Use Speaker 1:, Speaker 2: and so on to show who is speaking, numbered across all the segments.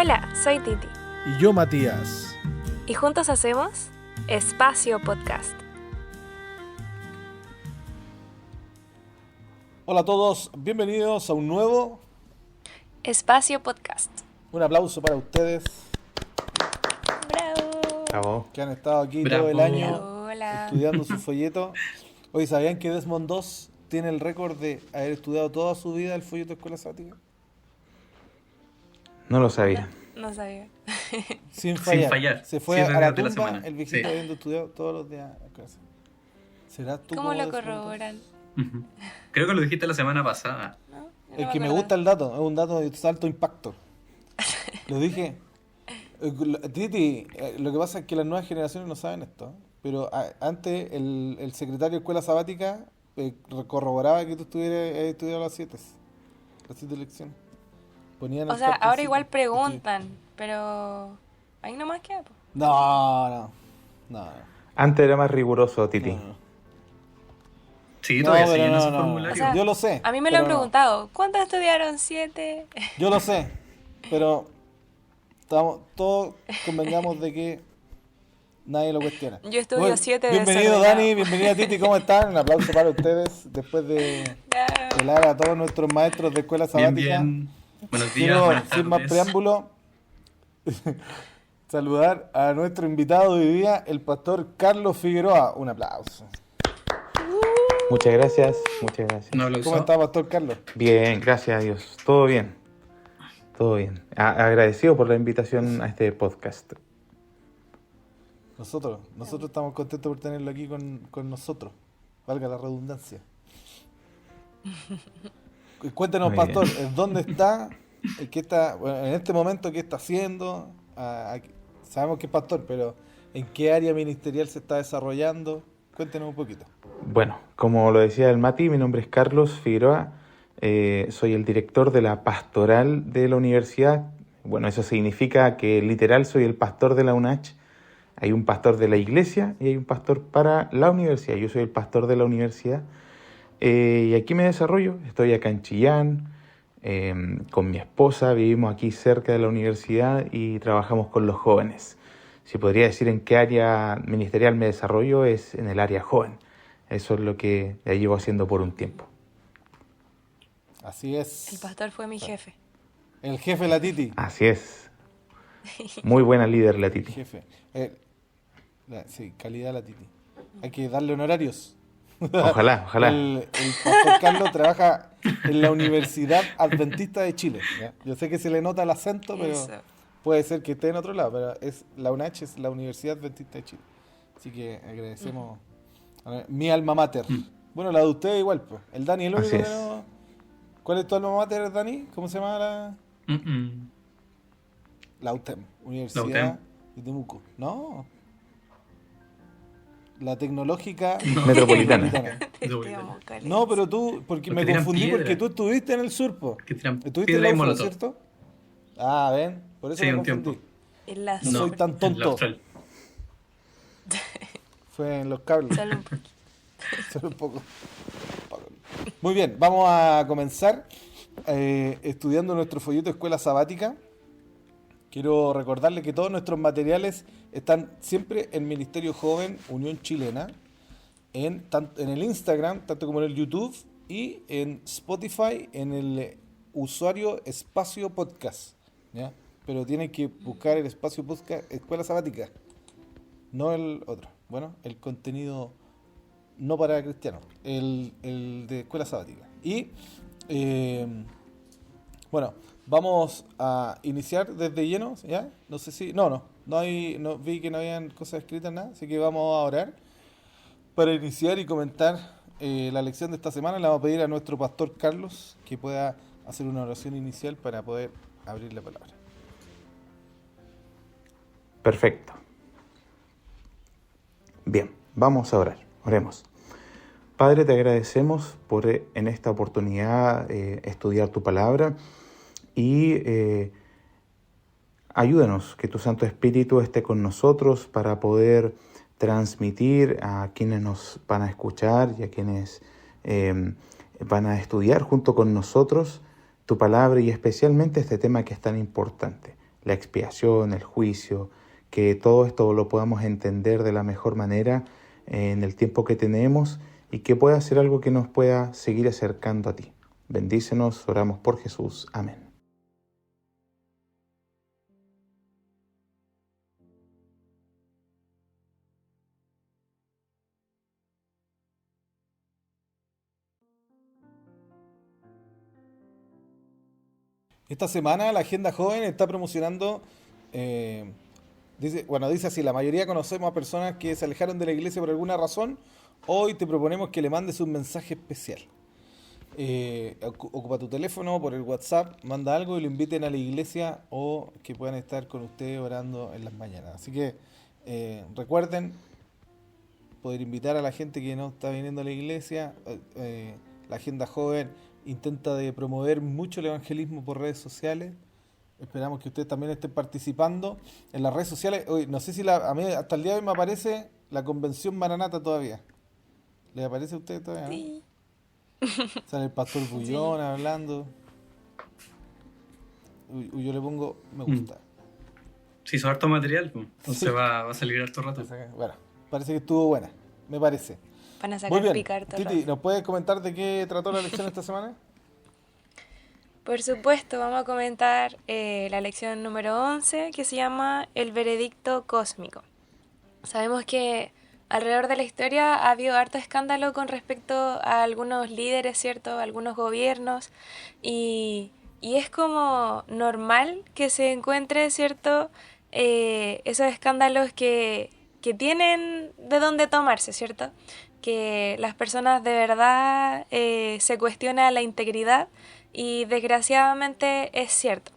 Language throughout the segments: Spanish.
Speaker 1: Hola, soy Titi.
Speaker 2: Y yo, Matías.
Speaker 1: Y juntos hacemos Espacio Podcast.
Speaker 2: Hola a todos, bienvenidos a un nuevo
Speaker 1: Espacio Podcast.
Speaker 2: Un aplauso para ustedes.
Speaker 1: ¡Bravo!
Speaker 3: Bravo.
Speaker 2: Que han estado aquí
Speaker 3: Bravo.
Speaker 2: todo el año
Speaker 1: Hola.
Speaker 2: estudiando su folleto. Hoy, ¿sabían que Desmond II tiene el récord de haber estudiado toda su vida el folleto de escuela sabática?
Speaker 3: No lo sabía.
Speaker 1: No sabía.
Speaker 2: Sin fallar. Se fue
Speaker 3: 7
Speaker 2: a la
Speaker 3: días de la
Speaker 2: tumba
Speaker 3: semana.
Speaker 2: el viejito
Speaker 3: Sí.
Speaker 2: habiendo estudiado todos los días la clase. ¿Serás tú
Speaker 1: ¿Cómo
Speaker 2: como
Speaker 1: lo
Speaker 2: Desmond II?
Speaker 1: corroboran?
Speaker 3: Ujú. Creo que lo dijiste la semana pasada.
Speaker 1: ¿No? Yo no
Speaker 2: Es que me
Speaker 1: acuerdo.
Speaker 2: gusta el dato, es un dato de alto impacto. Lo dije. Titi, lo que pasa es que las nuevas generaciones no saben esto, pero antes el secretario de escuela sabática corroboraba que tú estuvieras estudiado las 7 lecciones. Ponían
Speaker 1: O
Speaker 2: el
Speaker 1: sea, ahora
Speaker 2: cartelcito.
Speaker 1: igual preguntan, pero ahí nomás queda. Po.
Speaker 2: No.
Speaker 3: Antes era más riguroso, Titi.
Speaker 2: No.
Speaker 3: Sí,
Speaker 2: No,
Speaker 3: todavía
Speaker 2: pero
Speaker 3: siguen
Speaker 2: no,
Speaker 3: esos
Speaker 2: no.
Speaker 3: formularios.
Speaker 1: O sea,
Speaker 2: Yo lo sé.
Speaker 1: A mí me lo han
Speaker 2: pero no.
Speaker 1: preguntado. ¿Cuántos estudiaron? 7.
Speaker 2: Yo lo sé, pero todos convengamos de que nadie lo cuestiona.
Speaker 1: Yo estudio
Speaker 2: Bueno,
Speaker 1: 7
Speaker 2: Bienvenido
Speaker 1: desordenado.
Speaker 2: Dani, bienvenida Titi, ¿cómo están? Un aplauso para ustedes después de velar a todos nuestros maestros de escuela sabática.
Speaker 3: Bien. Buenos días,
Speaker 2: Quiero,
Speaker 3: buenas
Speaker 2: sin más
Speaker 3: tardes.
Speaker 2: preámbulo, saludar a nuestro invitado de hoy día, el pastor Carlos Figueroa. Un aplauso.
Speaker 3: Muchas gracias, muchas gracias.
Speaker 4: No lo
Speaker 2: ¿Cómo
Speaker 4: usó.
Speaker 2: está, pastor Carlos?
Speaker 3: Bien, gracias a Dios. Todo bien. Todo bien. Agradecido por la invitación a este podcast.
Speaker 2: Nosotros estamos contentos por tenerlo aquí con nosotros. Valga la redundancia. Cuéntenos,
Speaker 3: Muy
Speaker 2: pastor,
Speaker 3: bien.
Speaker 2: ¿dónde está? ¿Qué está? Bueno, en este momento, ¿qué está haciendo? Sabemos que es pastor, pero ¿en qué área ministerial se está desarrollando? Cuéntenos un poquito.
Speaker 3: Bueno, como lo decía el Mati, mi nombre es Carlos Figueroa. Soy el director de la pastoral de la universidad. Bueno, eso significa que literal soy el pastor de la UNACH. Hay un pastor de la iglesia y hay un pastor para la universidad. Yo soy el pastor de la universidad. Y aquí me desarrollo. Estoy acá en Chillán con mi esposa. Vivimos aquí cerca de la universidad y trabajamos con los jóvenes. Si podría decir en qué área ministerial me desarrollo, es en el área joven. Eso es lo que ya llevo haciendo por un tiempo.
Speaker 2: Así es.
Speaker 1: El pastor fue mi jefe.
Speaker 2: El jefe la Titi.
Speaker 3: Así es. Muy buena líder la
Speaker 2: El
Speaker 3: Titi.
Speaker 2: jefe. Sí, calidad la Titi. Hay que darle honorarios.
Speaker 3: Ojalá, ojalá.
Speaker 2: El pastor Carlos trabaja en la Universidad Adventista de Chile. ¿ya? Yo sé que se le nota el acento, pero
Speaker 1: Eso.
Speaker 2: puede ser que esté en otro lado, pero la UNACH es la Universidad Adventista de Chile. Así que agradecemos a mi alma mater. Bueno, la de ustedes igual, pues. El Dani, el único
Speaker 3: Así
Speaker 2: que
Speaker 3: es.
Speaker 2: no... ¿Cuál es tu alma mater, Dani? ¿Cómo se llama la UTEM? Universidad
Speaker 3: UTEM.
Speaker 2: de Temuco. No. La tecnológica
Speaker 3: Metropolitana.
Speaker 1: Te amo, Cali.
Speaker 2: No, pero tú, porque me
Speaker 4: Porque tiran
Speaker 2: confundí
Speaker 4: piedra.
Speaker 2: porque tú estuviste en el sur, po.
Speaker 4: Que tiran
Speaker 2: Estuviste en
Speaker 4: piedra y
Speaker 2: la UFRO,
Speaker 4: molotov.
Speaker 2: ¿cierto? Ah, ven, por eso
Speaker 4: Sí,
Speaker 2: me
Speaker 4: un
Speaker 2: confundí.
Speaker 4: tiempo.
Speaker 1: En la
Speaker 2: No soy tan
Speaker 4: En la
Speaker 2: tonto.
Speaker 4: Austral.
Speaker 2: Fue en los cables.
Speaker 1: Solo un poquito.
Speaker 2: Solo un poco. Muy bien, vamos a comenzar estudiando nuestro folleto Escuela Sabática. Quiero recordarle que todos nuestros materiales están siempre en Ministerio Joven Unión Chilena, en el Instagram, tanto como en el YouTube, y en Spotify, en el usuario Espacio Podcast. ¿ya? Pero tienen que buscar el Espacio Podcast Escuela Sabática, no el otro. Bueno, el contenido no para cristianos, el de Escuela Sabática. Y bueno, vamos a iniciar desde lleno, ¿ya? No sé si... No vi que no habían cosas escritas, nada, así que vamos a orar para iniciar y comentar la lección de esta semana. Le vamos a pedir a nuestro pastor Carlos que pueda hacer una oración inicial para poder abrir la palabra.
Speaker 3: Perfecto. Bien, vamos a orar. Oremos. Padre, te agradecemos por en esta oportunidad estudiar tu palabra y ayúdanos que tu Santo Espíritu esté con nosotros para poder transmitir a quienes nos van a escuchar y a quienes van a estudiar junto con nosotros tu palabra y especialmente este tema que es tan importante, la expiación, el juicio, que todo esto lo podamos entender de la mejor manera en el tiempo que tenemos y que pueda ser algo que nos pueda seguir acercando a ti. Bendícenos, oramos por Jesús. Amén.
Speaker 2: Esta semana la Agenda Joven está promocionando, dice así: la mayoría conocemos a personas que se alejaron de la iglesia por alguna razón. Hoy te proponemos que le mandes un mensaje especial. Ocupa tu teléfono por el WhatsApp, manda algo y lo inviten a la iglesia o que puedan estar con ustedes orando en las mañanas. Así que recuerden poder invitar a la gente que no está viniendo a la iglesia. La Agenda Joven intenta de promover mucho el evangelismo por redes sociales. Esperamos que ustedes también estén participando en las redes sociales. Hoy no sé si a mí hasta el día de hoy me aparece la Convención Maranata todavía. ¿Les aparece a ustedes todavía?
Speaker 1: Sí.
Speaker 2: Sale el pastor Bullón hablando. Yo le pongo me gusta.
Speaker 4: Sí, hizo harto material, pues. Entonces
Speaker 2: Sí.
Speaker 4: va a salir harto rato.
Speaker 2: Bueno, parece que estuvo buena, me parece.
Speaker 1: Van a
Speaker 2: Muy
Speaker 1: sacar
Speaker 2: bien,
Speaker 1: picar todo el
Speaker 2: Titi,
Speaker 1: rato.
Speaker 2: ¿nos puedes comentar de qué trató la lección esta semana?
Speaker 1: Por supuesto, vamos a comentar la lección número 11, que se llama El veredicto cósmico. Sabemos que alrededor de la historia ha habido harto escándalo con respecto a algunos líderes, ¿cierto? Algunos gobiernos. Y es como normal que se encuentre, ¿cierto? Esos escándalos que tienen de dónde tomarse, ¿cierto? Que las personas de verdad se cuestiona la integridad y desgraciadamente es cierto.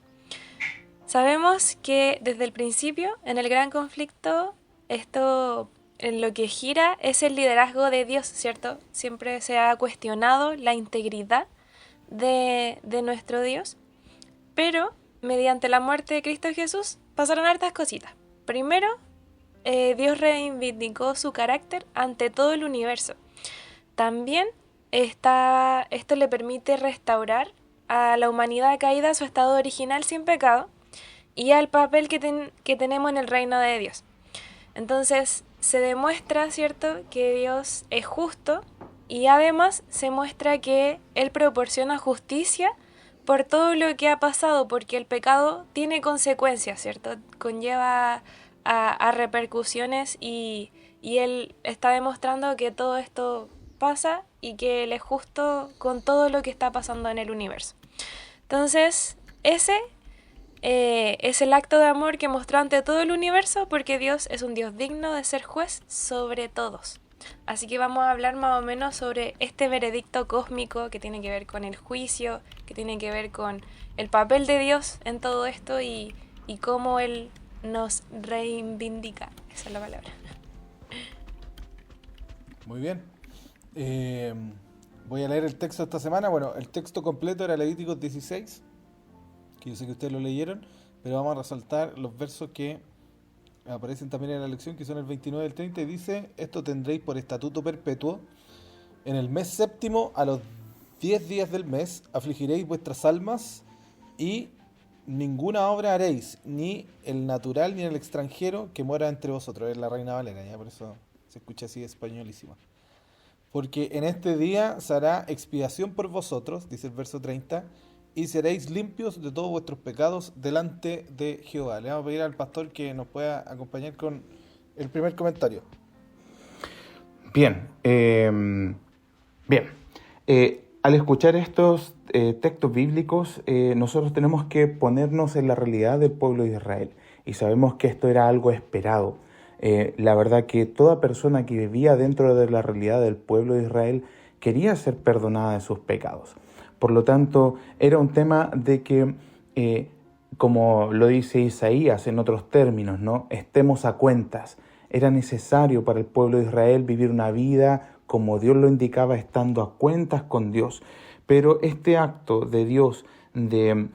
Speaker 1: Sabemos que desde el principio, en el gran conflicto, esto en lo que gira es el liderazgo de Dios, ¿cierto? Siempre se ha cuestionado la integridad de nuestro Dios, pero mediante la muerte de Cristo Jesús pasaron hartas cositas. Primero, Dios reivindicó su carácter ante todo el universo. También esto le permite restaurar a la humanidad caída a su estado original sin pecado y al papel que tenemos en el reino de Dios. Entonces se demuestra, ¿cierto?, que Dios es justo y además se muestra que Él proporciona justicia por todo lo que ha pasado, porque el pecado tiene consecuencias, ¿cierto? Conlleva a repercusiones y Él está demostrando que todo esto pasa y que Él es justo con todo lo que está pasando en el universo. Entonces, ese es el acto de amor que mostró ante todo el universo, porque Dios es un Dios digno de ser juez sobre todos. Así que vamos a hablar más o menos sobre este veredicto cósmico que tiene que ver con el juicio, que tiene que ver con el papel de Dios en todo esto y cómo Él nos reivindica. Esa es la palabra.
Speaker 2: Muy bien. Voy a leer el texto esta semana. Bueno, el texto completo era Levíticos 16, que yo sé que ustedes lo leyeron, pero vamos a resaltar los versos que aparecen también en la lección, que son el 29 y el 30, y dice: esto tendréis por estatuto perpetuo, en el mes séptimo, a los 10 días del mes, afligiréis vuestras almas, y ninguna obra haréis, ni el natural ni el extranjero que mora entre vosotros. Es la Reina Valera, ya por eso se escucha así españolísima. Porque en este día se hará expiación por vosotros, dice el verso 30, y seréis limpios de todos vuestros pecados delante de Jehová. Le vamos a pedir al pastor que nos pueda acompañar con el primer comentario.
Speaker 3: Bien, al escuchar estos textos bíblicos, nosotros tenemos que ponernos en la realidad del pueblo de Israel, y sabemos que esto era algo esperado. La verdad que toda persona que vivía dentro de la realidad del pueblo de Israel quería ser perdonada de sus pecados. Por lo tanto, era un tema de que, como lo dice Isaías en otros términos, ¿no?, estemos a cuentas. Era necesario para el pueblo de Israel vivir una vida como Dios lo indicaba, estando a cuentas con Dios. Pero este acto de Dios de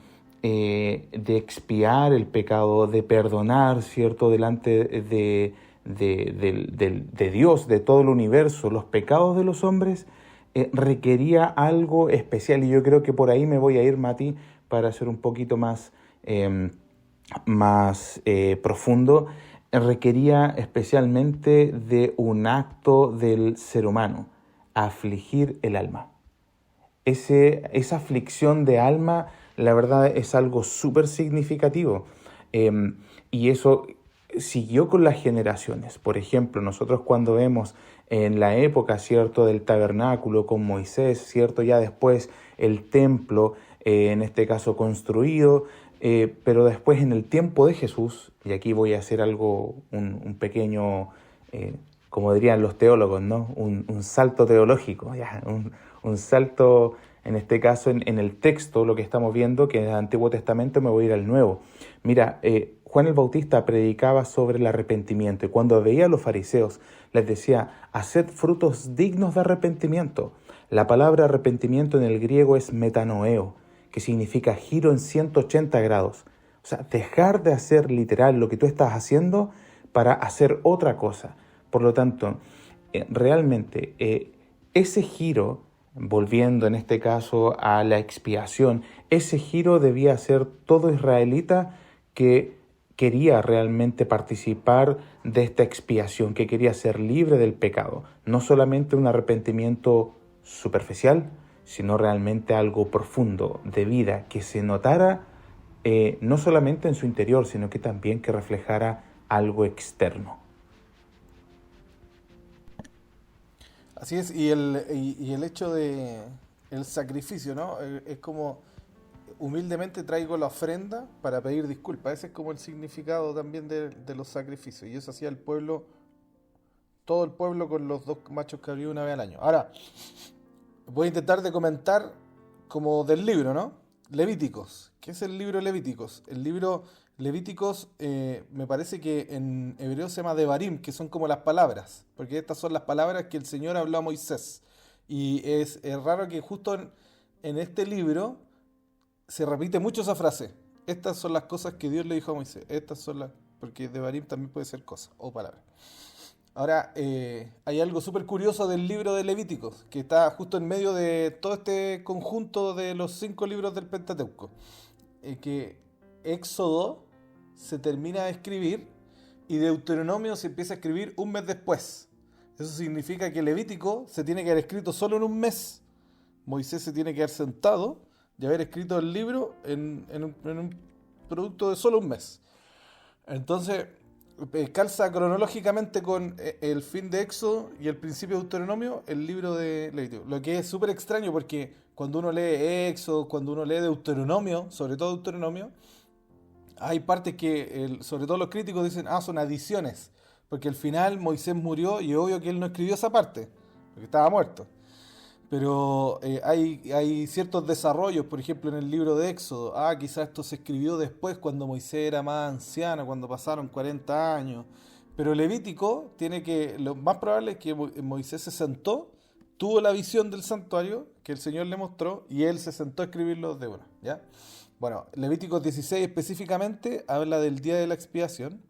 Speaker 3: expiar el pecado, de perdonar, ¿cierto?, delante de Dios, de todo el universo, los pecados de los hombres, requería algo especial. Y yo creo que por ahí me voy a ir, Mati, para ser un poquito más más profundo, requería especialmente de un acto del ser humano, afligir el alma. Esa aflicción de alma, la verdad, es algo súper significativo. Y eso siguió con las generaciones. Por ejemplo, nosotros cuando vemos en la época, ¿cierto?, del tabernáculo con Moisés, ¿cierto?, ya después el templo, en este caso construido, pero después en el tiempo de Jesús, y aquí voy a hacer algo, un pequeño, como dirían los teólogos, ¿no?, un salto teológico, ya, un salto, en este caso, en el texto, lo que estamos viendo, que en el Antiguo Testamento, me voy a ir al Nuevo. Mira, Juan el Bautista predicaba sobre el arrepentimiento, y cuando veía a los fariseos, les decía, haced frutos dignos de arrepentimiento. La palabra arrepentimiento en el griego es metanoeo, que significa giro en 180 grados. O sea, dejar de hacer literal lo que tú estás haciendo para hacer otra cosa. Por lo tanto, realmente ese giro, volviendo en este caso a la expiación, ese giro debía ser todo israelita que quería realmente participar de esta expiación, que quería ser libre del pecado. No solamente un arrepentimiento superficial, sino realmente algo profundo de vida, que se notara no solamente en su interior, sino que también que reflejara algo externo.
Speaker 2: Así es, y el hecho de el sacrificio, ¿no? Es como humildemente traigo la ofrenda para pedir disculpas. Ese es como el significado también de los sacrificios. Y eso hacía el pueblo, todo el pueblo con los 2 machos cabríos una vez al año. Ahora, voy a intentar de comentar como del libro, ¿no? Levíticos. ¿Qué es el libro Levíticos? El libro Levíticos me parece que en hebreo se llama Devarim, que son como las palabras, porque estas son las palabras que el Señor habló a Moisés. Y es raro que justo en este libro se repite mucho esa frase. Estas son las cosas que Dios le dijo a Moisés. Estas son las... Porque Devarim también puede ser cosa o palabra. Ahora, hay algo súper curioso del libro de Levíticos, que está justo en medio de todo este conjunto de los 5 libros del Pentateuco. Que Éxodo se termina de escribir y Deuteronomio se empieza a escribir un mes después. Eso significa que Levítico se tiene que haber escrito solo en un mes. Moisés se tiene que haber sentado y haber escrito el libro en un producto de solo un mes. Entonces, calza cronológicamente con el fin de Éxodo y el principio de Deuteronomio, el libro de Levítico. Lo que es súper extraño porque cuando uno lee Éxodo, cuando uno lee Deuteronomio, sobre todo Deuteronomio, hay partes que, sobre todo los críticos dicen, son adiciones, porque al final Moisés murió y es obvio que él no escribió esa parte, porque estaba muerto. Pero hay ciertos desarrollos, por ejemplo en el libro de Éxodo, quizás esto se escribió después cuando Moisés era más anciano, cuando pasaron 40 años. Pero Levítico tiene que, lo más probable es que Moisés se sentó, tuvo la visión del santuario que el Señor le mostró y él se sentó a escribirlo de una, ¿ya? Bueno, Levítico 16 específicamente habla del día de la expiación,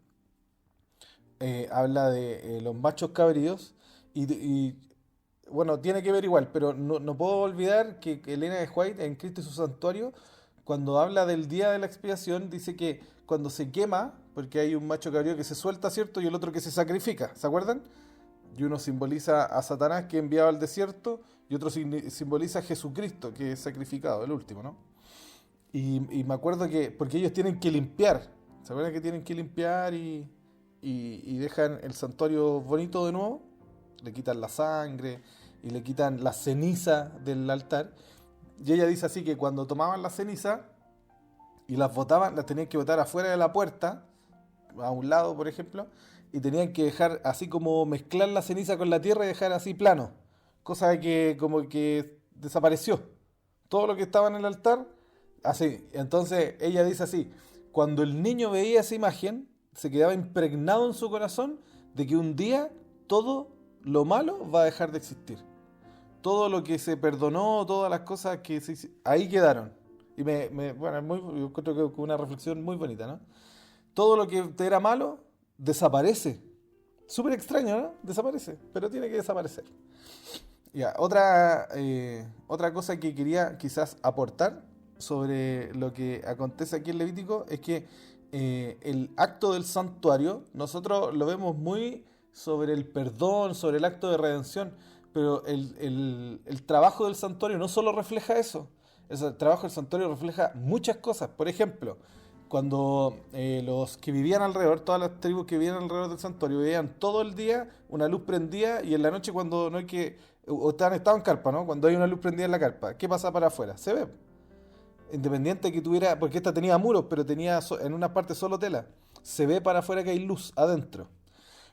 Speaker 2: habla de los machos cabríos y bueno, tiene que ver igual, pero no puedo olvidar que Elena de White en Cristo y su santuario, cuando habla del día de la expiación, dice que cuando se quema, porque hay un macho cabrío que se suelta, ¿cierto? Y el otro que se sacrifica, ¿se acuerdan? Y uno simboliza a Satanás que es enviado al desierto y otro simboliza a Jesucristo que es sacrificado, el último, ¿no? Y me acuerdo que, porque ellos tienen que limpiar, ¿se acuerdan que tienen que limpiar y dejan el santuario bonito de nuevo? Le quitan la sangre y le quitan la ceniza del altar. Y ella dice así que cuando tomaban la ceniza y las botaban, las tenían que botar afuera de la puerta, a un lado por ejemplo, y tenían que dejar así como mezclar la ceniza con la tierra y dejar así plano. Cosa de que como que desapareció. Todo lo que estaba en el altar, así. Entonces ella dice así, cuando el niño veía esa imagen, se quedaba impregnado en su corazón de que un día todo lo malo va a dejar de existir. Todo lo que se perdonó, todas las cosas que ahí quedaron. Y bueno, yo encuentro que es una reflexión muy bonita, ¿no? Todo lo que te era malo desaparece. Súper extraño, ¿no? Desaparece, pero tiene que desaparecer. Ya, otra cosa que quería quizás aportar sobre lo que acontece aquí en Levítico es que el acto del santuario, nosotros lo vemos muy sobre el perdón, sobre el acto de redención, pero el trabajo del santuario no solo refleja eso, el trabajo del santuario refleja muchas cosas. Por ejemplo, cuando los que vivían alrededor, todas las tribus que vivían alrededor del santuario, veían todo el día una luz prendida y en la noche cuando no hay que, o estaban en carpa, ¿no? Cuando hay una luz prendida en la carpa, ¿qué pasa para afuera? Se ve. Independiente de que tuviera, porque esta tenía muros, pero tenía en una parte solo tela, se ve para afuera que hay luz adentro.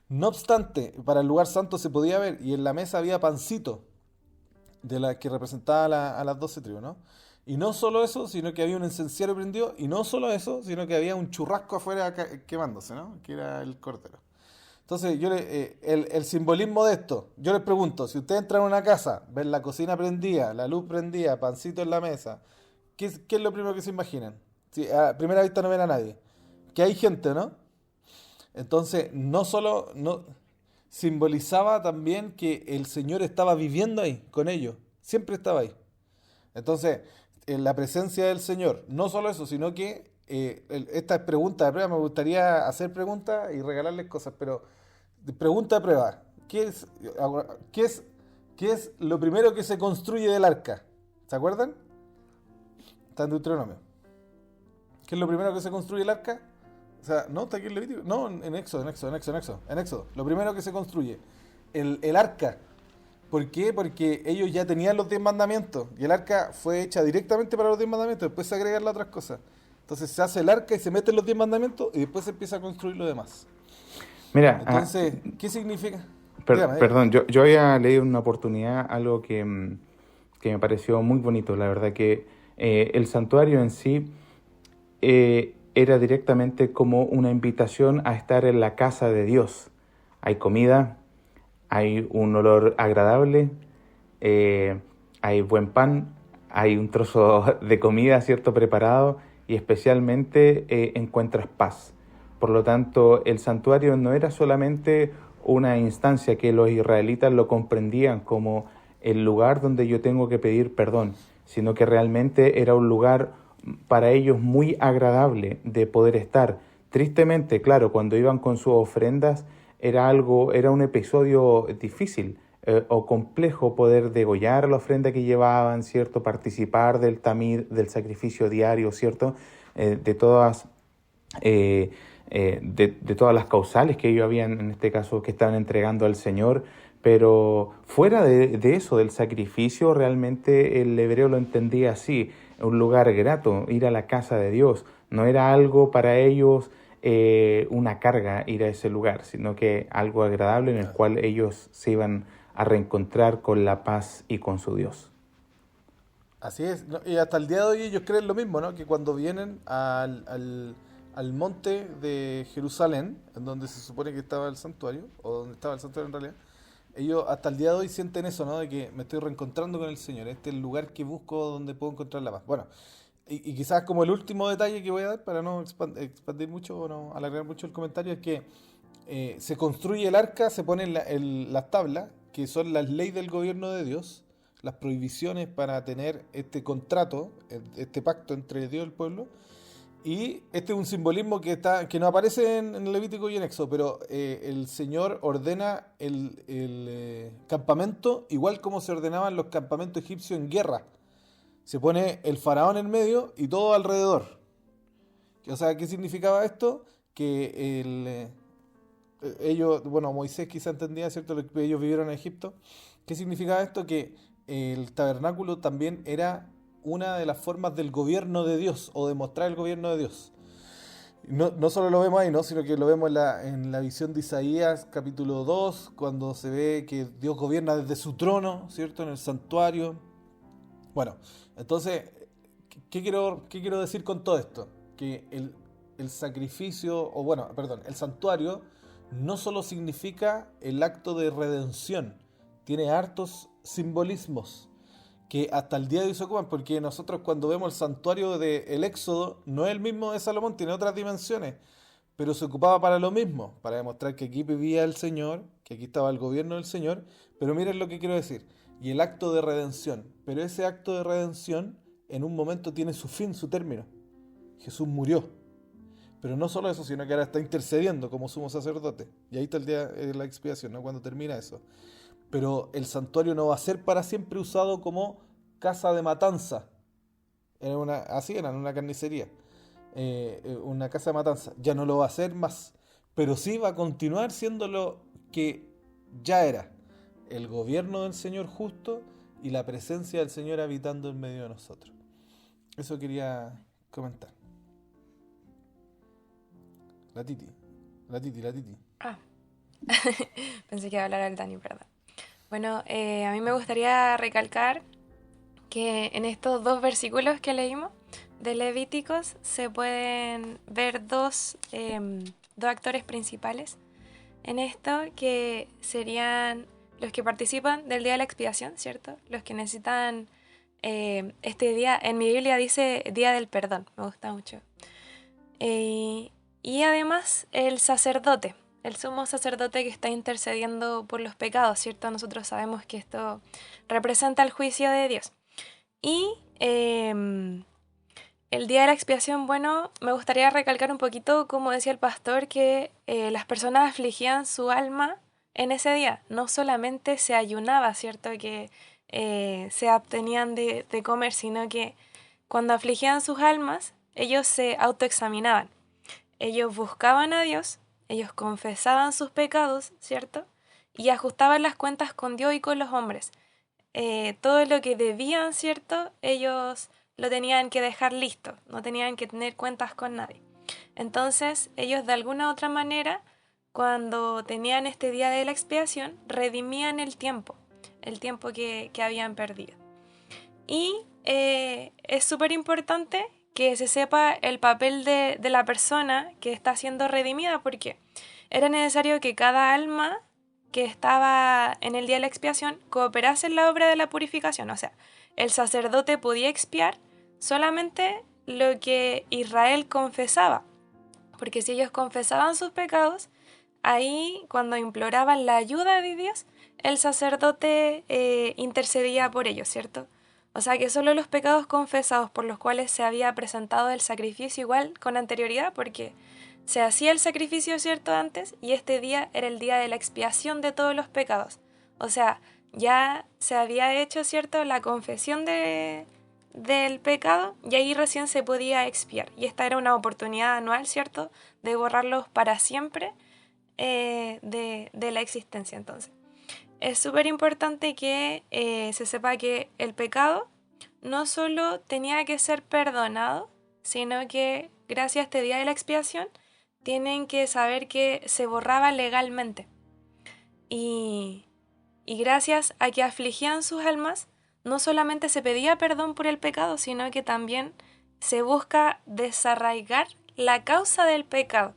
Speaker 2: No obstante, para el lugar santo se podía ver y en la mesa había pancito de la que representaba a las 12 tribus, ¿no? Y no solo eso, sino que había un incenciario prendido, y no solo eso, sino que había un churrasco afuera quemándose, ¿no? Que era el cordero. Entonces, el simbolismo de esto, yo les pregunto, si ustedes entran a una casa, ven la cocina prendida, la luz prendida, pancito en la mesa, ¿qué es lo primero que se imaginan? Si a primera vista no ven a nadie. Que hay gente, ¿no? Entonces, no solo simbolizaba también que el Señor estaba viviendo ahí, con ellos. Siempre estaba ahí. Entonces, en la presencia del Señor, no solo eso, sino que esta es pregunta de prueba. Me gustaría hacer preguntas y regalarles cosas, pero pregunta de prueba. Qué es lo primero que se construye del arca? ¿Se acuerdan? Está en Deuteronomio. ¿Qué es lo primero que se construye el arca? O sea, no, está aquí en Levítico. No, en Éxodo. En Éxodo. Lo primero que se construye, el arca. ¿Por qué? Porque ellos ya tenían los 10 mandamientos. Y el arca fue hecha directamente para los 10 mandamientos. Después se agregan las otras cosas. Entonces se hace el arca y se meten los 10 mandamientos y después se empieza a construir lo demás.
Speaker 3: Mira,
Speaker 2: entonces, ¿qué significa? Dígame.
Speaker 3: Perdón, yo había leído en una oportunidad algo que me pareció muy bonito. La verdad que el santuario en sí era directamente como una invitación a estar en la casa de Dios. Hay comida, hay un olor agradable, hay buen pan, hay un trozo de comida, ¿cierto?, preparado, y especialmente encuentras paz. Por lo tanto, el santuario no era solamente una instancia que los israelitas lo comprendían como el lugar donde yo tengo que pedir perdón, sino que realmente era un lugar para ellos muy agradable de poder estar. Tristemente, claro, cuando iban con sus ofrendas era un episodio difícil o complejo poder degollar la ofrenda que llevaban, ¿cierto? Participar del tamid, del sacrificio diario, ¿cierto? De todas las causales que ellos habían, en este caso, que estaban entregando al Señor. Pero fuera de eso, del sacrificio, realmente el hebreo lo entendía así, un lugar grato, ir a la casa de Dios. No era algo para ellos una carga ir a ese lugar, sino que algo agradable en el cual ellos se iban a reencontrar con la paz y con su Dios.
Speaker 2: Así es, ¿no? Y hasta el día de hoy ellos creen lo mismo, ¿no? Que cuando vienen al monte de Jerusalén, en donde se supone que estaba el santuario, o donde estaba el santuario en realidad, ellos hasta el día de hoy sienten eso, ¿no? De que me estoy reencontrando con el Señor. Este es el lugar que busco donde puedo encontrar la paz. Bueno, y quizás como el último detalle que voy a dar, para no expandir mucho o no alargar mucho el comentario, es que se construye el arca, se ponen las tablas, que son las leyes del gobierno de Dios, las prohibiciones para tener este contrato, este pacto entre Dios y el pueblo. Y este es un simbolismo que no aparece en Levítico y en Éxodo, pero el Señor ordena el campamento igual como se ordenaban los campamentos egipcios en guerra. Se pone el faraón en medio y todo alrededor. O sea, ¿qué significaba esto? Que ellos, bueno, Moisés quizá entendía, ¿cierto? Ellos vivieron en Egipto. ¿Qué significaba esto? Que el tabernáculo también era una de las formas del gobierno de Dios o de mostrar el gobierno de Dios. No solo lo vemos ahí, ¿no? Sino que lo vemos en la visión de Isaías capítulo 2, cuando se ve que Dios gobierna desde su trono, ¿cierto? En el santuario. Bueno, entonces, ¿qué quiero decir con todo esto? Que el sacrificio, el santuario no solo significa el acto de redención, tiene hartos simbolismos que hasta el día de hoy se ocupan, porque nosotros cuando vemos el santuario del Éxodo, no es el mismo de Salomón, tiene otras dimensiones, pero se ocupaba para lo mismo, para demostrar que aquí vivía el Señor, que aquí estaba el gobierno del Señor. Pero miren lo que quiero decir, y el acto de redención, pero ese acto de redención en un momento tiene su fin, su término. Jesús murió, Pero no solo eso, sino que ahora está intercediendo como sumo sacerdote. Y ahí está el día de la expiación, ¿no? Cuando termina eso. Pero el santuario no va a ser para siempre usado como casa de matanza. Así era, en una carnicería. Una casa de matanza. Ya no lo va a ser más. Pero sí va a continuar siendo lo que ya era. El gobierno del Señor justo y la presencia del Señor habitando en medio de nosotros. Eso quería comentar. La Titi.
Speaker 1: Ah, pensé que iba a hablar al Dani, perdón. Bueno, a mí me gustaría recalcar que en estos 2 versículos que leímos de Levíticos se pueden ver dos actores principales en esto, que serían los que participan del día de la expiación, ¿cierto? Los que necesitan este día. En mi Biblia dice día del perdón, me gusta mucho. Y además el sacerdote, el sumo sacerdote que está intercediendo por los pecados, ¿cierto? Nosotros sabemos que esto representa el juicio de Dios. Y el día de la expiación, bueno, me gustaría recalcar un poquito, como decía el pastor, que las personas afligían su alma en ese día. No solamente se ayunaba, ¿cierto? Que se abstenían de comer, sino que cuando afligían sus almas, ellos se autoexaminaban. Ellos buscaban a Dios, ellos confesaban sus pecados, ¿cierto? Y ajustaban las cuentas con Dios y con los hombres. Todo lo que debían, ¿cierto? Ellos lo tenían que dejar listo, no tenían que tener cuentas con nadie. Entonces, ellos de alguna u otra manera, cuando tenían este día de la expiación, redimían el tiempo que habían perdido. Y es súper importante que se sepa el papel de la persona que está siendo redimida, porque era necesario que cada alma que estaba en el día de la expiación cooperase en la obra de la purificación. O sea, el sacerdote podía expiar solamente lo que Israel confesaba, porque si ellos confesaban sus pecados, ahí cuando imploraban la ayuda de Dios, el sacerdote intercedía por ellos, ¿cierto? O sea que solo los pecados confesados por los cuales se había presentado el sacrificio igual con anterioridad, porque se hacía el sacrificio, ¿cierto?, antes, y este día era el día de la expiación de todos los pecados. O sea, ya se había hecho, ¿cierto?, la confesión del pecado, y ahí recién se podía expiar. Y esta era una oportunidad anual, ¿cierto?, de borrarlos para siempre de la existencia. Entonces, es súper importante que se sepa que el pecado no solo tenía que ser perdonado, sino que gracias a este día de la expiación tienen que saber que se borraba legalmente. Y gracias a que afligían sus almas, no solamente se pedía perdón por el pecado, sino que también se busca desarraigar la causa del pecado.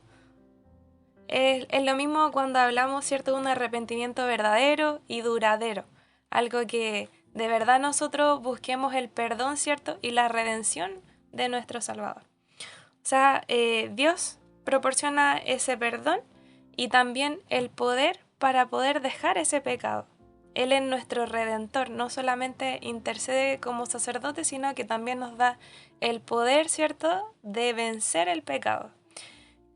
Speaker 1: Es lo mismo cuando hablamos, ¿cierto?, de un arrepentimiento verdadero y duradero. Algo que de verdad nosotros busquemos el perdón, ¿cierto?, y la redención de nuestro Salvador. O sea, Dios proporciona ese perdón y también el poder para poder dejar ese pecado. Él es nuestro Redentor, no solamente intercede como sacerdote, sino que también nos da el poder, ¿cierto?, de vencer el pecado.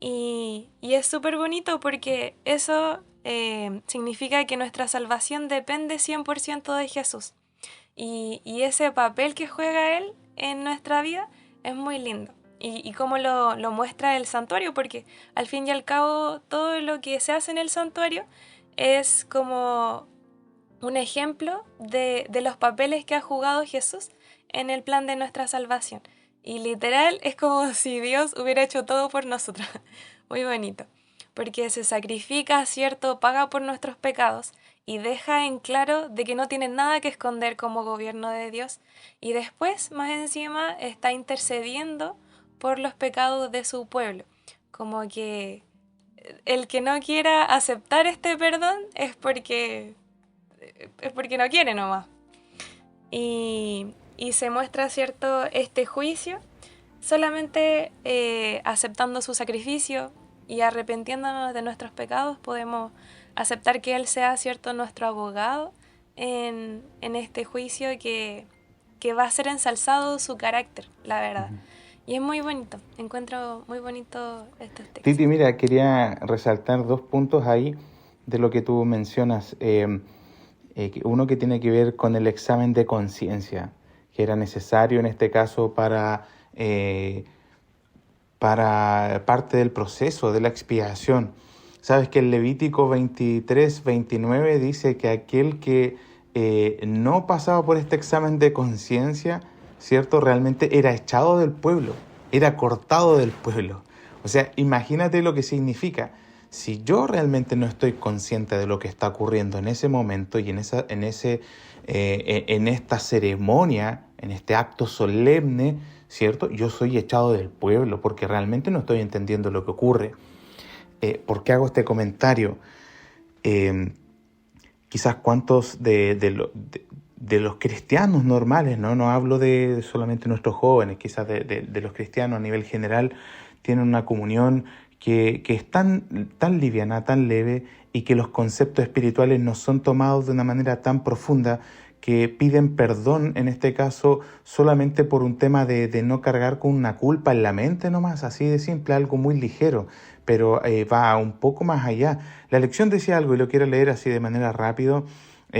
Speaker 1: Y es súper bonito porque eso significa que nuestra salvación depende 100% de Jesús. Y ese papel que juega Él en nuestra vida es muy lindo. Y cómo lo muestra el santuario, porque al fin y al cabo todo lo que se hace en el santuario es como un ejemplo de los papeles que ha jugado Jesús en el plan de nuestra salvación. Y literal es como si Dios hubiera hecho todo por nosotros. Muy bonito. Porque se sacrifica, ¿cierto?, paga por nuestros pecados y deja en claro de que no tiene nada que esconder como gobierno de Dios. Y después, más encima, está intercediendo por los pecados de su pueblo. Como que el que no quiera aceptar este perdón es porque no quiere nomás. Y se muestra, ¿cierto?, este juicio solamente aceptando su sacrificio y arrepintiéndonos de nuestros pecados podemos aceptar que Él sea, ¿cierto?, nuestro abogado en este juicio que va a ser ensalzado su carácter, la verdad. Y es muy bonito, encuentro muy bonito estos textos.
Speaker 3: Titi, mira, quería resaltar 2 puntos ahí de lo que tú mencionas. Uno que tiene que ver con el examen de conciencia, que era necesario en este caso para parte del proceso de la expiación. Sabes que el Levítico 23-29 dice que aquel que no pasaba por este examen de conciencia, ¿cierto? Realmente era echado del pueblo, era cortado del pueblo. O sea, imagínate lo que significa. Si yo realmente no estoy consciente de lo que está ocurriendo en ese momento y en esta ceremonia, en este acto solemne, ¿cierto? Yo soy echado del pueblo porque realmente no estoy entendiendo lo que ocurre. ¿Por qué hago este comentario? Quizás cuántos de los cristianos normales, no hablo de solamente nuestros jóvenes, quizás de los cristianos a nivel general, tienen una comunión que es tan liviana, tan leve, y que los conceptos espirituales no son tomados de una manera tan profunda, que piden perdón, en este caso, solamente por un tema de no cargar con una culpa en la mente nomás, así de simple, algo muy ligero, pero va un poco más allá. La lección decía algo, y lo quiero leer así de manera rápida,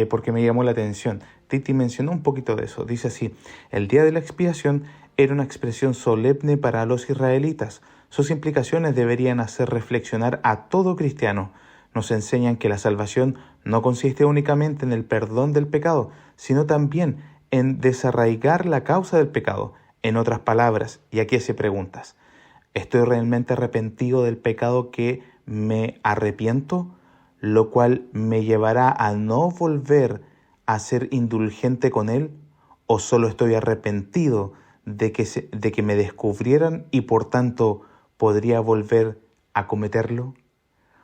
Speaker 3: porque me llamó la atención. Titi mencionó un poquito de eso. Dice así: el día de la expiación era una expresión solemne para los israelitas. Sus implicaciones deberían hacer reflexionar a todo cristiano. Nos enseñan que la salvación no consiste únicamente en el perdón del pecado, sino también en desarraigar la causa del pecado. En otras palabras, y aquí hace preguntas: ¿estoy realmente arrepentido del pecado que me arrepiento? Lo cual me llevará a no volver a ser indulgente con él, ¿o solo estoy arrepentido de que me descubrieran y por tanto podría volver a cometerlo?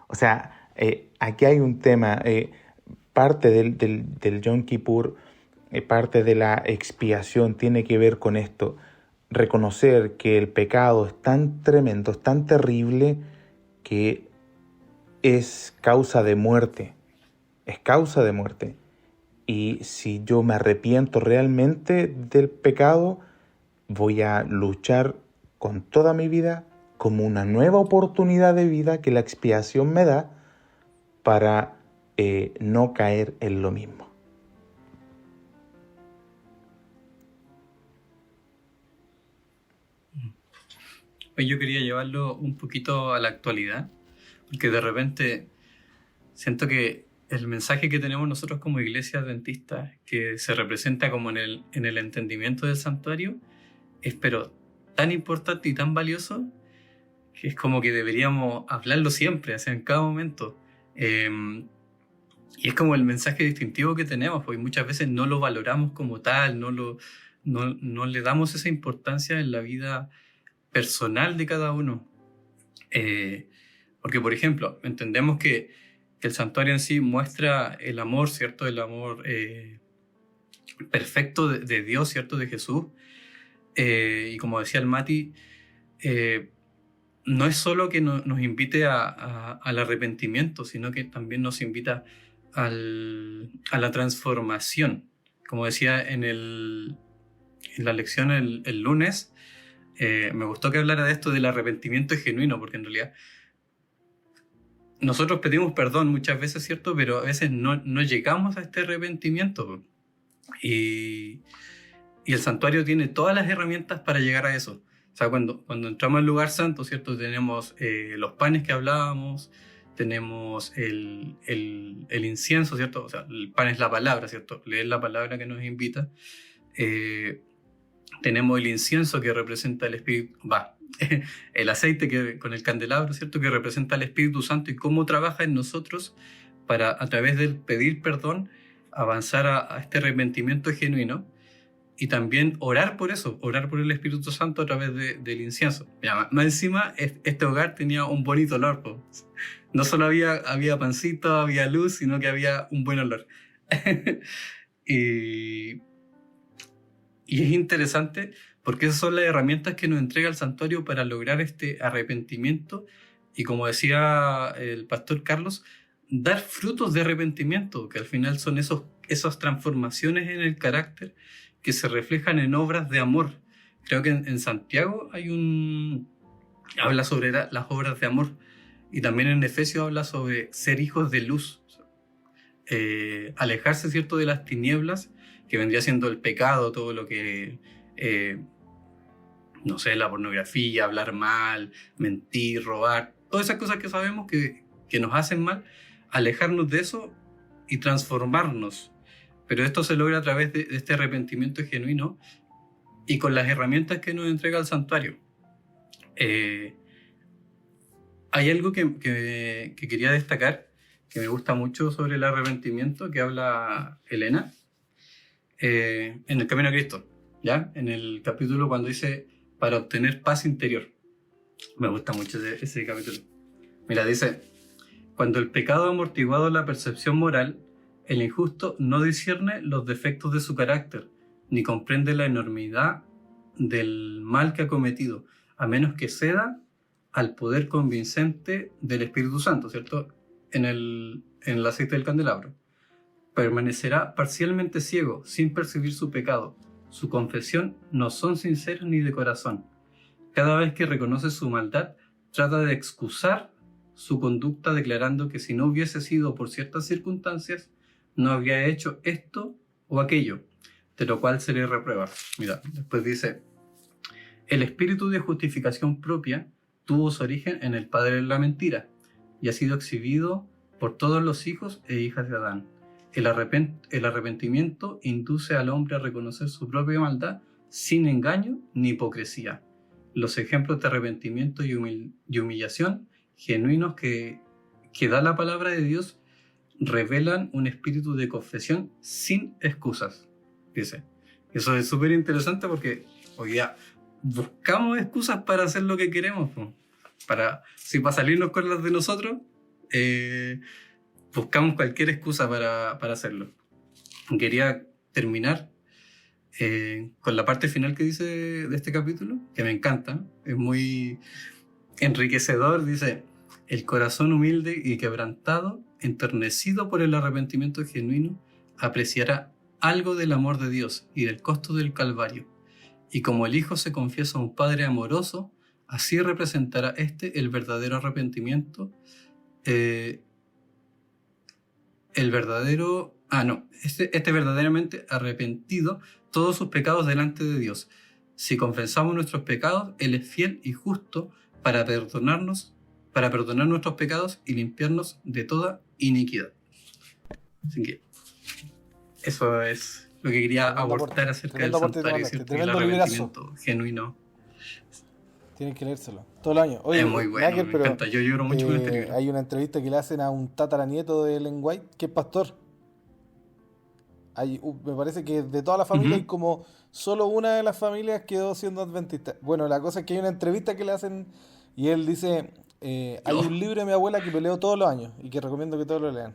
Speaker 3: O sea, aquí hay un tema, parte del Yom Kippur, parte de la expiación tiene que ver con esto: reconocer que el pecado es tan tremendo, es tan terrible, que es causa de muerte, es causa de muerte. Y si yo me arrepiento realmente del pecado, voy a luchar con toda mi vida como una nueva oportunidad de vida que la expiación me da para no caer en lo mismo.
Speaker 4: Pues yo quería llevarlo un poquito a la actualidad, porque de repente siento que el mensaje que tenemos nosotros como iglesia adventista, que se representa como en el entendimiento del santuario, es pero tan importante y tan valioso, que es como que deberíamos hablarlo siempre, o sea, en cada momento. Y es como el mensaje distintivo que tenemos, porque muchas veces no lo valoramos como tal, no le damos esa importancia en la vida personal de cada uno. Porque, por ejemplo, entendemos que el santuario en sí muestra el amor, ¿cierto? El amor perfecto de Dios, ¿cierto? De Jesús. Y como decía el Mati, no es solo que nos invite al arrepentimiento, sino que también nos invita a la transformación. Como decía en la lección el lunes, me gustó que hablara de esto del arrepentimiento genuino, porque en realidad nosotros pedimos perdón muchas veces, ¿cierto? Pero a veces no llegamos a este arrepentimiento. Y el santuario tiene todas las herramientas para llegar a eso. O sea, cuando entramos al lugar santo, ¿cierto? Tenemos los panes que hablábamos, tenemos el incienso, ¿cierto? O sea, el pan es la palabra, ¿cierto? Leer la palabra que nos invita. Tenemos el incienso que representa el Espíritu, el aceite con el candelabro, ¿cierto? Que representa al Espíritu Santo y cómo trabaja en nosotros para, a través del pedir perdón, avanzar a este arrepentimiento genuino. Y también orar por eso, orar por el Espíritu Santo a través del incienso. Ya, más encima, este hogar tenía un bonito olor. Pues. No solo había pancito, había luz, sino que había un buen olor. Y es interesante porque esas son las herramientas que nos entrega el santuario para lograr este arrepentimiento. Y como decía el pastor Carlos, dar frutos de arrepentimiento, que al final son esas transformaciones en el carácter que se reflejan en obras de amor. creo que en Santiago habla sobre las obras de amor, y también en Efesios habla sobre ser hijos de luz, alejarse, ¿cierto?, de las tinieblas, que vendría siendo el pecado, todo lo que, no sé, la pornografía, hablar mal, mentir, robar, todas esas cosas que sabemos que nos hacen mal, alejarnos de eso y transformarnos. Pero esto se logra a través de este arrepentimiento genuino y con las herramientas que nos entrega el santuario. Hay algo que quería destacar, que me gusta mucho sobre el arrepentimiento, que habla Elena, en el Camino a Cristo, ¿ya? En el capítulo cuando dice, para obtener paz interior. Me gusta mucho ese capítulo. Mira, dice, cuando el pecado ha amortiguado la percepción moral, el injusto no discierne los defectos de su carácter, ni comprende la enormidad del mal que ha cometido, a menos que ceda al poder convincente del Espíritu Santo, ¿cierto? En el aceite del candelabro. Permanecerá parcialmente ciego, sin percibir su pecado. Su confesión no son sinceras ni de corazón. Cada vez que reconoce su maldad, trata de excusar su conducta declarando que si no hubiese sido por ciertas circunstancias, no habría hecho esto o aquello, de lo cual se le reprueba. Mira, después dice, el espíritu de justificación propia tuvo su origen en el padre de la mentira y ha sido exhibido por todos los hijos e hijas de Adán. El arrepentimiento induce al hombre a reconocer su propia maldad sin engaño ni hipocresía. Los ejemplos de arrepentimiento y humillación genuinos que da la palabra de Dios revelan un espíritu de confesión sin excusas. Dice, eso es súper interesante porque hoy día buscamos excusas para hacer lo que queremos, para salirnos con las de nosotros, buscamos cualquier excusa para hacerlo. Quería terminar con la parte final que dice de este capítulo, que me encanta, es muy enriquecedor. Dice, el corazón humilde y quebrantado, enternecido por el arrepentimiento genuino, apreciará algo del amor de Dios y del costo del Calvario. Y como el Hijo se confiesa a un Padre amoroso, así representará el verdadero arrepentimiento, este verdaderamente arrepentido todos sus pecados delante de Dios. Si confesamos nuestros pecados, Él es fiel y justo para perdonar nuestros pecados y limpiarnos de toda iniquidad. Así que eso es lo que quería aportar acerca del santuario, ¿cierto? Y el arrepentimiento genuino.
Speaker 2: Tienen que leérselo todos los años. Oye,
Speaker 4: es muy bueno,
Speaker 2: Nagel,
Speaker 4: me encanta. Yo lloro mucho con este libro.
Speaker 2: Hay una entrevista que le hacen a un tataranieto de Ellen White, que es pastor. Me parece que de toda la familia hay como solo una de las familias quedó siendo adventista. Bueno, la cosa es que hay una entrevista que le hacen y él dice, hay un libro de mi abuela que peleo todos los años y que recomiendo que todos lo lean.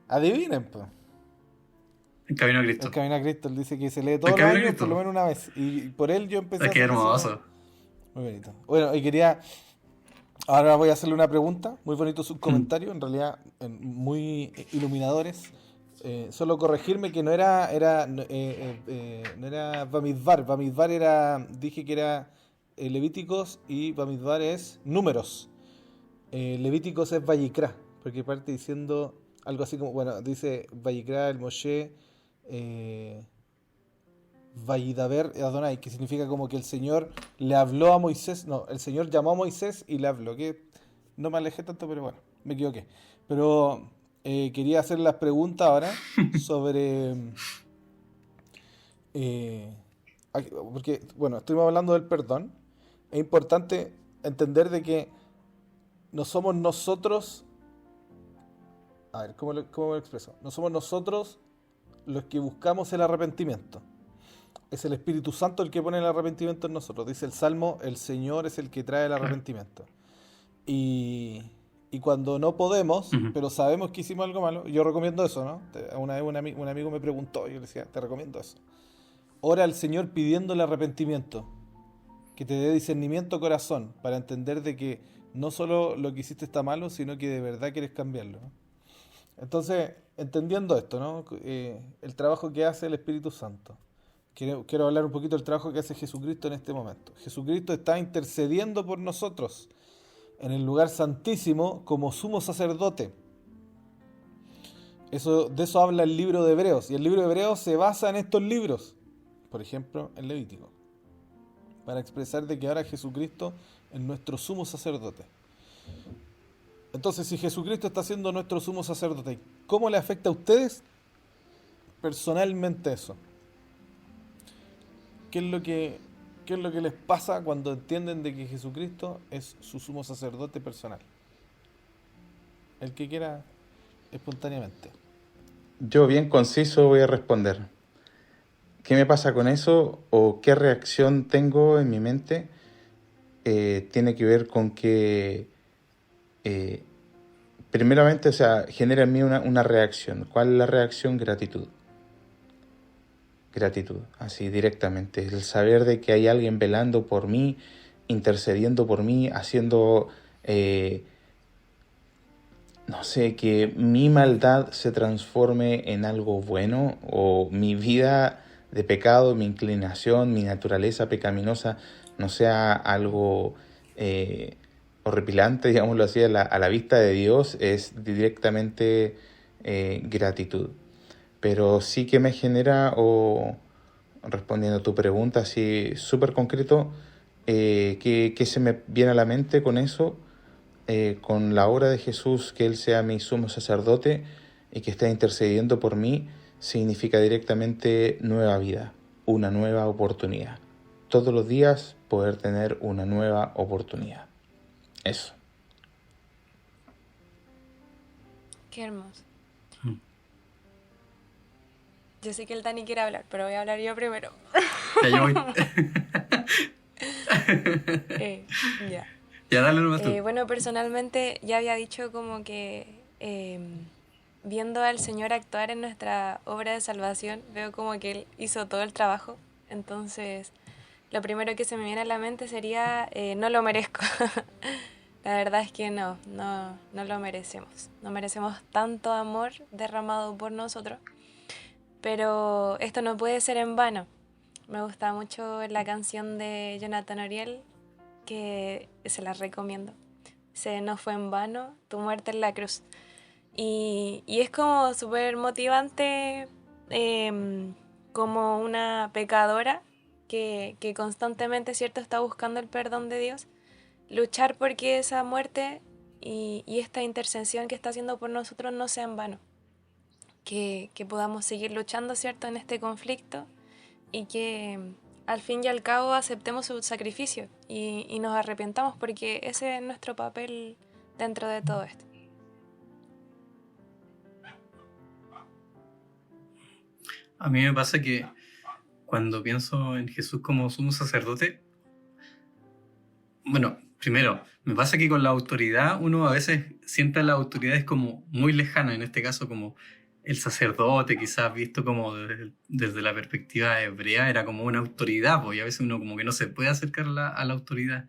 Speaker 2: Adivinen, pues.
Speaker 4: El Camino a Cristo.
Speaker 2: El Camino a Cristo, él dice que se lee todos los años por lo menos una vez. Y por él yo empecé a
Speaker 4: hacer hermoso.
Speaker 2: Eso. Muy bonito. Bueno, y ahora voy a hacerle una pregunta. Muy bonito sus comentarios, en realidad muy iluminadores. Solo corregirme que no era Bamidbar. Bamidbar dije que era Levíticos y Bamidbar es Números. Levíticos es Vayikra, porque parte diciendo algo así como, bueno, dice Vayikra, el Moshe, Vayidaber Adonai, que significa como que el Señor le habló a Moisés. No, el Señor llamó a Moisés y le habló, que no me alejé tanto, pero bueno, me equivoqué. Pero quería hacer las preguntas ahora sobre porque, bueno, estuvimos hablando del perdón. Es importante entender de que no somos nosotros, a ver, ¿cómo lo expreso? No somos nosotros los que buscamos el arrepentimiento. Es el Espíritu Santo el que pone el arrepentimiento en nosotros. Dice el Salmo, el Señor es el que trae el arrepentimiento. Y cuando no podemos, pero sabemos que hicimos algo malo, yo recomiendo eso, ¿no? Una vez un amigo me preguntó, yo le decía, te recomiendo eso. Ora al Señor pidiendo el arrepentimiento, que te dé discernimiento corazón, para entender de que no solo lo que hiciste está malo, sino que de verdad quieres cambiarlo, ¿no? Entonces, entendiendo esto, ¿no? El trabajo que hace el Espíritu Santo, quiero hablar un poquito del trabajo que hace Jesucristo en este momento. Jesucristo está intercediendo por nosotros en el lugar santísimo como sumo sacerdote. De eso habla el libro de Hebreos. Y el libro de Hebreos se basa en estos libros. Por ejemplo, en Levítico. Para expresar de que ahora Jesucristo es nuestro sumo sacerdote. Entonces, si Jesucristo está siendo nuestro sumo sacerdote, ¿cómo le afecta a ustedes personalmente eso? ¿Qué es lo que les pasa cuando entienden de que Jesucristo es su sumo sacerdote personal? El que quiera espontáneamente.
Speaker 3: Yo bien conciso voy a responder. ¿Qué me pasa con eso o qué reacción tengo en mi mente? Tiene que ver con que primeramente, genera en mí una reacción. ¿Cuál es la reacción? Gratitud. Gratitud, así directamente. El saber de que hay alguien velando por mí, intercediendo por mí, haciendo, que mi maldad se transforme en algo bueno, o mi vida de pecado, mi inclinación, mi naturaleza pecaminosa no sea algo horripilante, digámoslo así, a la vista de Dios, es directamente gratitud. Pero sí que me genera, o respondiendo a tu pregunta así súper concreto, ¿qué se me viene a la mente con eso? Con la obra de Jesús, que Él sea mi sumo sacerdote y que esté intercediendo por mí, significa directamente nueva vida, una nueva oportunidad. Todos los días poder tener una nueva oportunidad. Eso.
Speaker 1: Qué hermoso. Yo sé que el Dani quiere hablar, pero voy a hablar yo primero.
Speaker 4: Ya yo voy.
Speaker 1: Ya.
Speaker 4: Ya dale nomás tú.
Speaker 1: Bueno, personalmente ya había dicho como que viendo al Señor actuar en nuestra obra de salvación, veo como que Él hizo todo el trabajo. Entonces, lo primero que se me viene a la mente sería, no lo merezco. La verdad es que no lo merecemos. No merecemos tanto amor derramado por nosotros. Pero esto no puede ser en vano. Me gusta mucho la canción de Jonathan Oriel, que se la recomiendo. No fue en vano tu muerte en la cruz. Y es como súper motivante, como una pecadora que constantemente, ¿cierto?, está buscando el perdón de Dios. Luchar porque esa muerte y esta intercesión que está haciendo por nosotros no sea en vano. Que podamos seguir luchando, ¿cierto?, en este conflicto y que al fin y al cabo aceptemos su sacrificio y nos arrepentamos, porque ese es nuestro papel dentro de todo esto.
Speaker 4: A mí me pasa que cuando pienso en Jesús como sumo sacerdote, bueno, primero, me pasa que con la autoridad uno a veces siente a las autoridades como muy lejanas, en este caso como el sacerdote, quizás visto como desde la perspectiva hebrea, era como una autoridad, pues, y a veces uno como que no se puede acercar a la autoridad.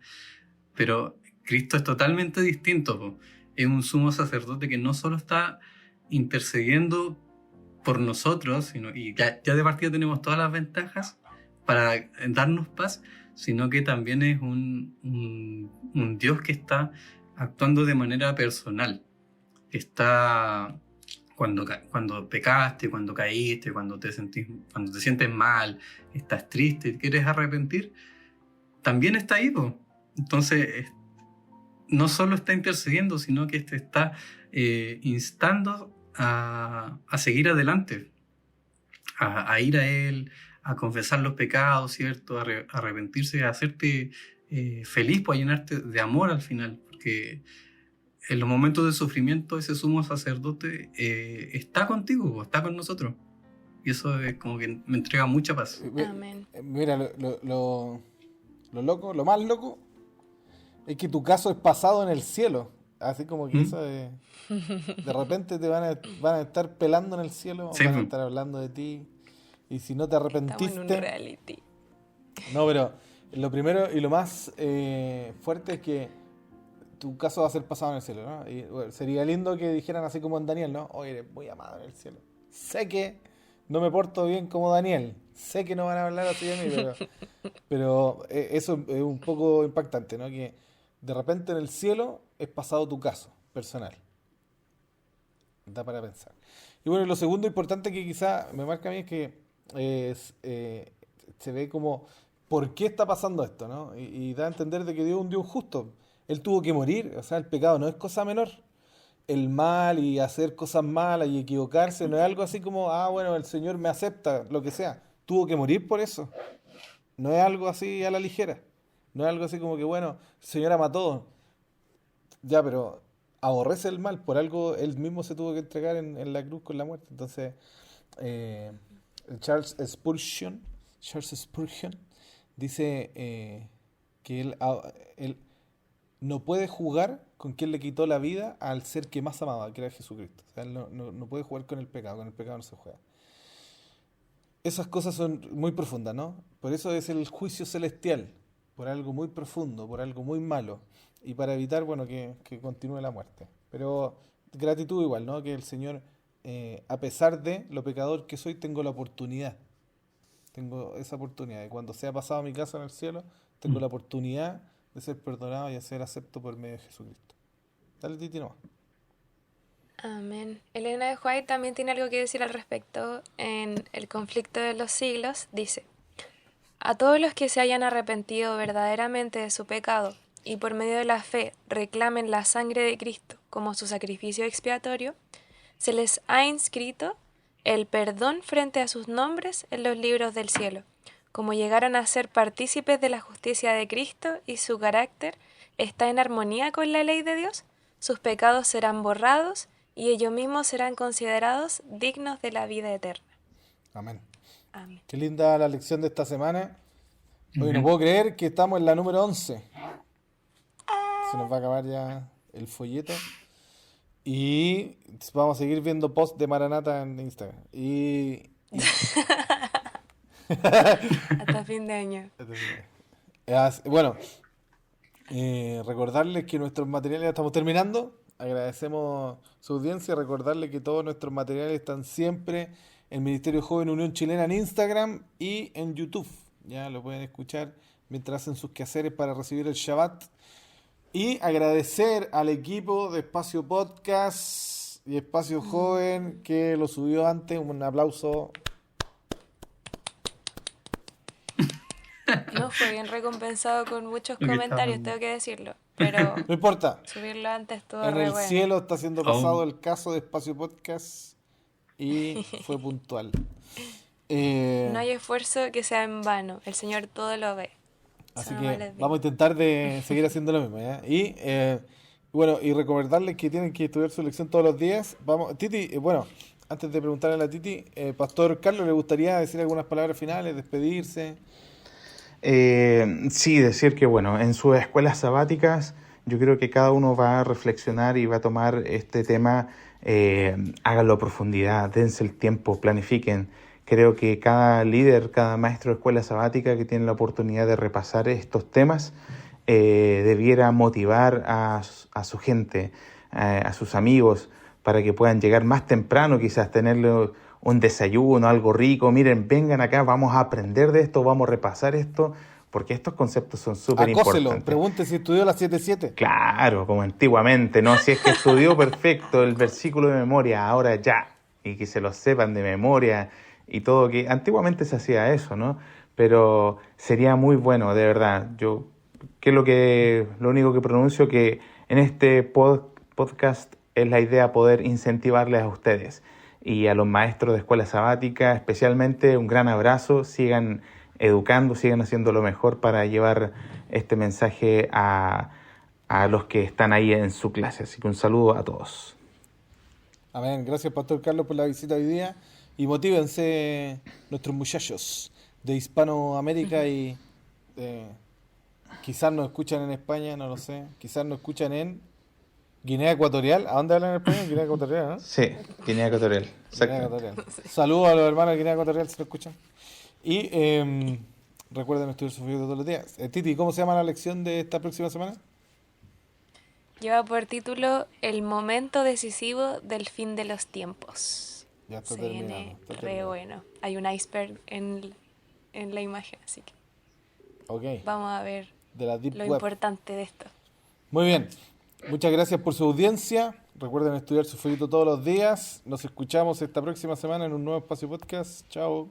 Speaker 4: Pero Cristo es totalmente distinto, pues. Es un sumo sacerdote que no solo está intercediendo por nosotros, y ya de partida tenemos todas las ventajas para darnos paz, sino que también es un Dios que está actuando de manera personal. Está... Cuando pecaste, cuando caíste, cuando te sientes mal, estás triste, quieres arrepentir, también está ahí, po. Entonces, no solo está intercediendo, sino que te está instando a seguir adelante, a ir a Él, a confesar los pecados, ¿cierto? A arrepentirse, a hacerte feliz, pues, a llenarte de amor al final, porque en los momentos de sufrimiento ese sumo sacerdote está contigo, está con nosotros. Y eso es como que me entrega mucha paz.
Speaker 1: Amén.
Speaker 2: Mira, lo loco, lo más loco, es que tu caso es pasado en el cielo. Así como que eso de repente te van a estar pelando en el cielo,
Speaker 4: sí,
Speaker 2: van a estar hablando de ti. Y si no te arrepentiste...
Speaker 1: Estamos en un reality.
Speaker 2: No, pero lo primero y lo más fuerte es que tu caso va a ser pasado en el cielo, ¿no? Y bueno, sería lindo que dijeran así como en Daniel, ¿no? Oye, eres muy amado en el cielo. Sé que no me porto bien como Daniel. Sé que no van a hablar así de mí, pero eso es un poco impactante, ¿no? Que de repente en el cielo es pasado tu caso personal. Da para pensar. Y bueno, lo segundo importante que quizá me marca a mí es que se ve como por qué está pasando esto, ¿no? Y da a entender de que Dios es un Dios justo. Él tuvo que morir, o sea, el pecado no es cosa menor. El mal y hacer cosas malas y equivocarse no es algo así como, bueno, el Señor me acepta, lo que sea. Tuvo que morir por eso. No es algo así a la ligera. No es algo así como que, bueno, el Señor ama a todos. Ya, pero aborrece el mal. Por algo él mismo se tuvo que entregar en la cruz con la muerte. Entonces, eh, Charles Spurgeon dice que él no puede jugar con quien le quitó la vida al ser que más amaba, que era Jesucristo. O sea, él no puede jugar con el pecado no se juega. Esas cosas son muy profundas, ¿no? Por eso es el juicio celestial, por algo muy profundo, por algo muy malo, y para evitar, bueno, que continúe la muerte. Pero gratitud igual, ¿no? Que el Señor, a pesar de lo pecador que soy, tengo la oportunidad. Tengo esa oportunidad. Y cuando sea pasado mi caso en el cielo, tengo la oportunidad de ser perdonado y de ser acepto por medio de Jesucristo. Dale, Titi, no.
Speaker 1: Amén. Elena de White también tiene algo que decir al respecto. En El conflicto de los siglos dice: a todos los que se hayan arrepentido verdaderamente de su pecado y por medio de la fe reclamen la sangre de Cristo como su sacrificio expiatorio, se les ha inscrito el perdón frente a sus nombres en los libros del cielo. Como llegaron a ser partícipes de la justicia de Cristo y su carácter está en armonía con la ley de Dios, sus pecados serán borrados y ellos mismos serán considerados dignos de la vida eterna.
Speaker 2: Amén.
Speaker 1: Amén.
Speaker 2: Qué linda la lección de esta semana. Hoy no puedo creer que estamos en la número 11. Se nos va a acabar ya el folleto. Y vamos a seguir viendo posts de Maranata en Instagram.
Speaker 1: Hasta fin de año.
Speaker 2: Bueno, recordarles que nuestros materiales ya estamos terminando. Agradecemos su audiencia. Recordarles que todos nuestros materiales están siempre en Ministerio Joven Unión Chilena en Instagram y en YouTube. Ya lo pueden escuchar mientras hacen sus quehaceres para recibir el Shabbat. Y agradecer al equipo de Espacio Podcast y Espacio Joven que lo subió antes. Un aplauso.
Speaker 1: No fue bien recompensado con muchos
Speaker 4: Lo que
Speaker 1: comentarios,
Speaker 4: estaban-
Speaker 1: tengo que decirlo. Pero
Speaker 2: No importa.
Speaker 1: subirlo antes estuvo
Speaker 2: En
Speaker 1: re
Speaker 2: el
Speaker 1: bueno.
Speaker 2: cielo está siendo pasado
Speaker 4: Aún.
Speaker 2: el caso de Espacio Podcast y fue puntual.
Speaker 1: No hay esfuerzo que sea en vano. El Señor todo lo ve.
Speaker 2: Así
Speaker 1: Eso nomás
Speaker 2: que
Speaker 1: les digo.
Speaker 2: vamos a intentar de seguir haciendo lo mismo, ¿ya? Y bueno, y recordarles que tienen que estudiar su lección todos los días. Vamos, Titi, bueno, antes de preguntarle a la Titi, Pastor Carlos, ¿le gustaría decir algunas palabras finales, despedirse?
Speaker 3: Sí, decir que bueno, en sus escuelas sabáticas yo creo que cada uno va a reflexionar y va a tomar este tema, háganlo a profundidad, dense el tiempo, planifiquen. Creo que cada líder, cada maestro de escuela sabática que tiene la oportunidad de repasar estos temas, debiera motivar a su gente, a sus amigos, para que puedan llegar más temprano, quizás tenerle un desayuno, algo rico. Miren, vengan acá, vamos a aprender de esto, vamos a repasar esto, porque estos conceptos son súper
Speaker 2: Acóselo,
Speaker 3: importantes.
Speaker 2: pregunte si estudió la 7-7.
Speaker 3: Claro, como antiguamente, ¿no? Si es que estudió perfecto el versículo de memoria, ahora ya, y que se lo sepan de memoria y todo, que antiguamente se hacía eso, ¿no? Pero sería muy bueno, de verdad. Yo, lo único que pronuncio que en este podcast es la idea poder incentivarles a ustedes y a los maestros de escuela sabática, especialmente un gran abrazo, sigan educando, sigan haciendo lo mejor para llevar este mensaje a los que están ahí en su clase. Así que un saludo a todos.
Speaker 2: Amén. Gracias, Pastor Carlos, por la visita hoy día. Y motívense nuestros muchachos de Hispanoamérica y quizás nos escuchan en España, no lo sé. Quizás nos escuchan en Guinea Ecuatorial. ¿A dónde hablan en español? Guinea Ecuatorial, ¿no?
Speaker 3: Sí, Guinea Ecuatorial.
Speaker 2: Guinea
Speaker 3: Exacto.
Speaker 2: Ecuatorial. Saludos a los hermanos de Guinea Ecuatorial si lo escuchan. Y recuerden estudiar su folleto todos los días. Titi, ¿cómo se llama la lección de esta próxima semana?
Speaker 1: Lleva por título El momento decisivo del fin de los tiempos.
Speaker 2: Ya está
Speaker 1: Se
Speaker 2: terminando.
Speaker 1: viene
Speaker 2: Está
Speaker 1: re
Speaker 2: terminando.
Speaker 1: bueno. Hay un iceberg en la imagen, así que
Speaker 2: Ok.
Speaker 1: vamos a ver
Speaker 2: De la Deep
Speaker 1: lo
Speaker 2: Web.
Speaker 1: importante de esto.
Speaker 2: Muy bien. Muchas gracias por su audiencia. Recuerden estudiar su folleto todos los días. Nos escuchamos esta próxima semana en un nuevo espacio podcast. Chao.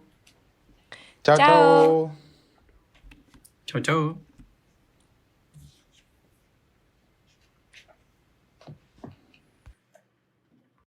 Speaker 3: Chao,
Speaker 1: Chao.
Speaker 3: chao.
Speaker 4: Chao, chao.